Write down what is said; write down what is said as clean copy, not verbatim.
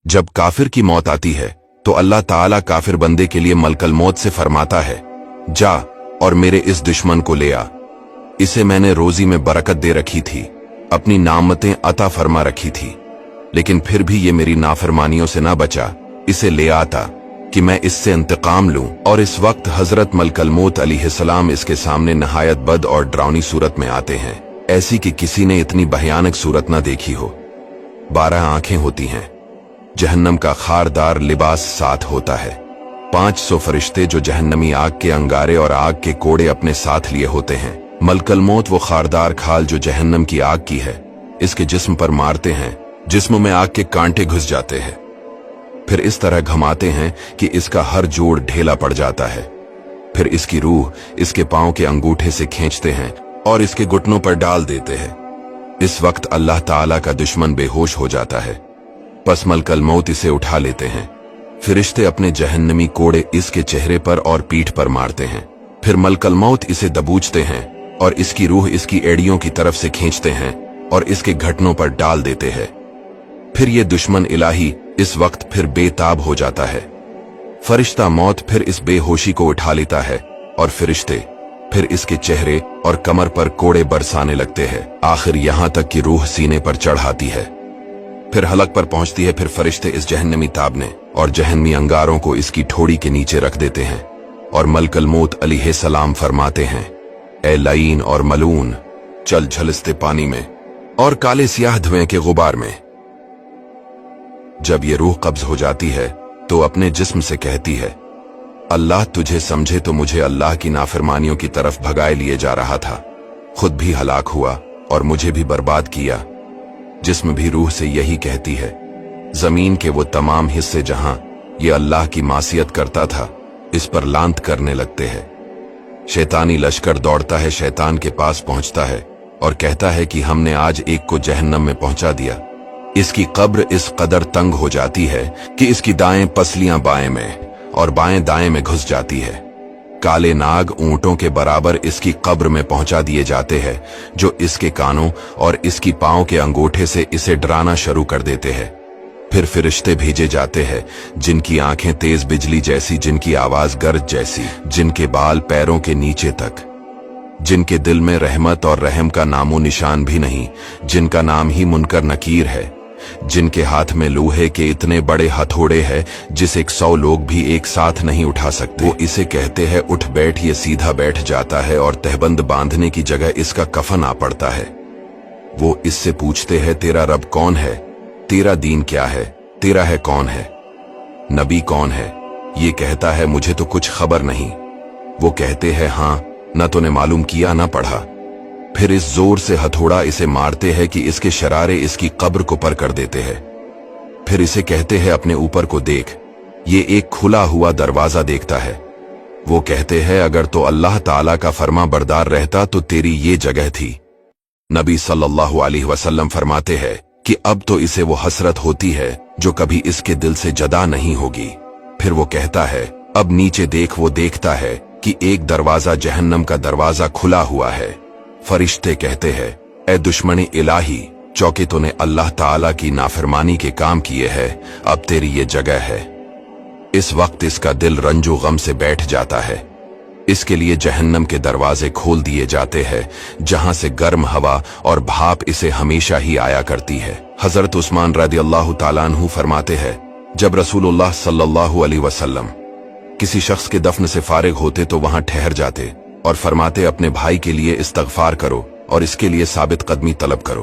जब काफिर की मौत आती है तो अल्लाह ताला काफिर बंदे के लिए मलकल मौत से फरमाता है, जा और मेरे इस दुश्मन को ले आ। इसे मैंने रोजी में बरकत दे रखी थी, अपनी नामतें अता फरमा रखी थी, लेकिन फिर भी ये मेरी नाफरमानियों से ना बचा। इसे ले आता कि मैं इससे इंतकाम लूं। और इस वक्त हजरत मलकल मौत अलैहिस्सलाम इसके सामने नहायत बद और डरावनी सूरत में आते हैं, ऐसी कि किसी ने इतनी भयानक सूरत ना देखी हो। 12 आंखें होती हैं, जहन्नम का खारदार लिबास साथ होता है, 500 फरिश्ते जो जहन्नमी आग के अंगारे और आग के कोड़े अपने साथ लिए होते हैं। मलकल मौत वो खारदार खाल जो जहन्नम की आग की है, इसके जिस्म पर मारते हैं, जिस्म में आग के कांटे घुस जाते हैं, फिर इस तरह घमाते हैं कि इसका हर जोड़ ढेला पड़ जाता है। फिर इसकी रूह इसके पांव के अंगूठे से खींचते हैं और इसके घुटनों पर डाल देते हैं। इस वक्त अल्लाह ताला का दुश्मन बेहोश हो जाता है। पस मलकल मौत इसे उठा लेते हैं। फिरिश्ते अपने जहन्नमी कोड़े इसके चेहरे पर और पीठ पर मारते हैं। फिर मलकल मौत इसे दबूचते हैं और इसकी रूह इसकी एड़ियों की तरफ से खींचते हैं और इसके घुटनों पर डाल देते हैं। फिर ये दुश्मन इलाही इस वक्त फिर बेताब हो जाता है। फरिश्ता मौत फिर इस बेहोशी को उठा लेता है और फिरिश्ते फिर इसके चेहरे और कमर पर कोड़े बरसाने लगते हैं। आखिर यहां तक कि रूह सीने पर चढ़ाती है, फिर हलक पर पहुंचती है। फिर फरिश्ते इस जहन्नमी ताबने और जहन्नमी अंगारों को इसकी ठोड़ी के नीचे रख देते हैं और मलकल मौत अलैहिस्सलाम फरमाते हैं, ए लईन और मलून, चल झलसते पानी में और काले सियाह धुएं के गुबार में। जब ये रूह कब्ज हो जाती है तो अपने जिस्म से कहती है, अल्लाह तुझे समझे तो मुझे अल्लाह की नाफरमानियों की तरफ भगाए लिए जा रहा था, खुद भी हलाक हुआ और मुझे भी बर्बाद किया। जिस्म भी रूह से यही कहती है। जमीन के वो तमाम हिस्से जहां ये अल्लाह की मासियत करता था, इस पर लांत करने लगते हैं। शैतानी लश्कर दौड़ता है, शैतान के पास पहुंचता है और कहता है कि हमने आज एक को जहन्नम में पहुंचा दिया। इसकी कब्र इस कदर तंग हो जाती है कि इसकी दाएं पसलियां बाएं में और बाएं दाएं में घुस जाती है। काले नाग ऊंटों के बराबर इसकी कब्र में पहुंचा दिए जाते हैं, जो इसके कानों और इसकी पांव के अंगूठे से इसे डराना शुरू कर देते हैं। फिर फिरिश्ते भेजे जाते हैं, जिनकी आंखें तेज बिजली जैसी, जिनकी आवाज गरज जैसी, जिनके बाल पैरों के नीचे तक, जिनके दिल में रहमत और रहम का नामो निशान भी नहीं, जिनका नाम ही मुनकर नकीर है, जिनके हाथ में लोहे के इतने बड़े हथौड़े हैं जिसे 100 लोग भी एक साथ नहीं उठा सकते। वो इसे कहते हैं उठ बैठ, ये सीधा बैठ जाता है और तहबंद बांधने की जगह इसका कफन आ पड़ता है। वो इससे पूछते हैं, तेरा रब कौन है, तेरा दीन क्या है, तेरा है कौन है, नबी कौन है? ये कहता है, मुझे तो कुछ खबर नहीं। वो कहते हैं, हाँ, न तूने मालूम किया ना पढ़ा। फिर इस जोर से हथौड़ा इसे मारते हैं कि इसके शरारे इसकी कब्र को पर कर देते हैं। फिर इसे कहते हैं, अपने ऊपर को देख। ये एक खुला हुआ दरवाजा देखता है। वो कहते हैं, अगर तो अल्लाह ताला का फर्मा बरदार रहता तो तेरी ये जगह थी। नबी सल्लल्लाहु अलैहि वसल्लम फरमाते हैं कि अब तो इसे वो हसरत होती है जो कभी इसके दिल से जदा नहीं होगी। फिर वो कहता है, अब नीचे देख। वो देखता है कि एक दरवाजा, जहन्नम का दरवाजा खुला हुआ है। फरिश्ते कहते हैं, ए दुश्मन इलाही, चौके तूने अल्लाह ताला की नाफरमानी के काम किए हैं, अब तेरी ये जगह है। इस वक्त इसका दिल रंजो गम से बैठ जाता है। इसके लिए जहन्नम के दरवाजे खोल दिए जाते हैं, जहां से गर्म हवा और भाप इसे हमेशा ही आया करती है। हजरत उस्मान रदियल्लाहु ताला अन्हु फरमाते हैं, जब रसूलुल्लाह सल्लल्लाहु अलैहि वसल्लम किसी शख्स के दफन से फारिग होते तो वहां ठहर जाते और फरमाते, अपने भाई के लिए इस्तगफार करो और इसके लिए साबित कदमी तलब करो।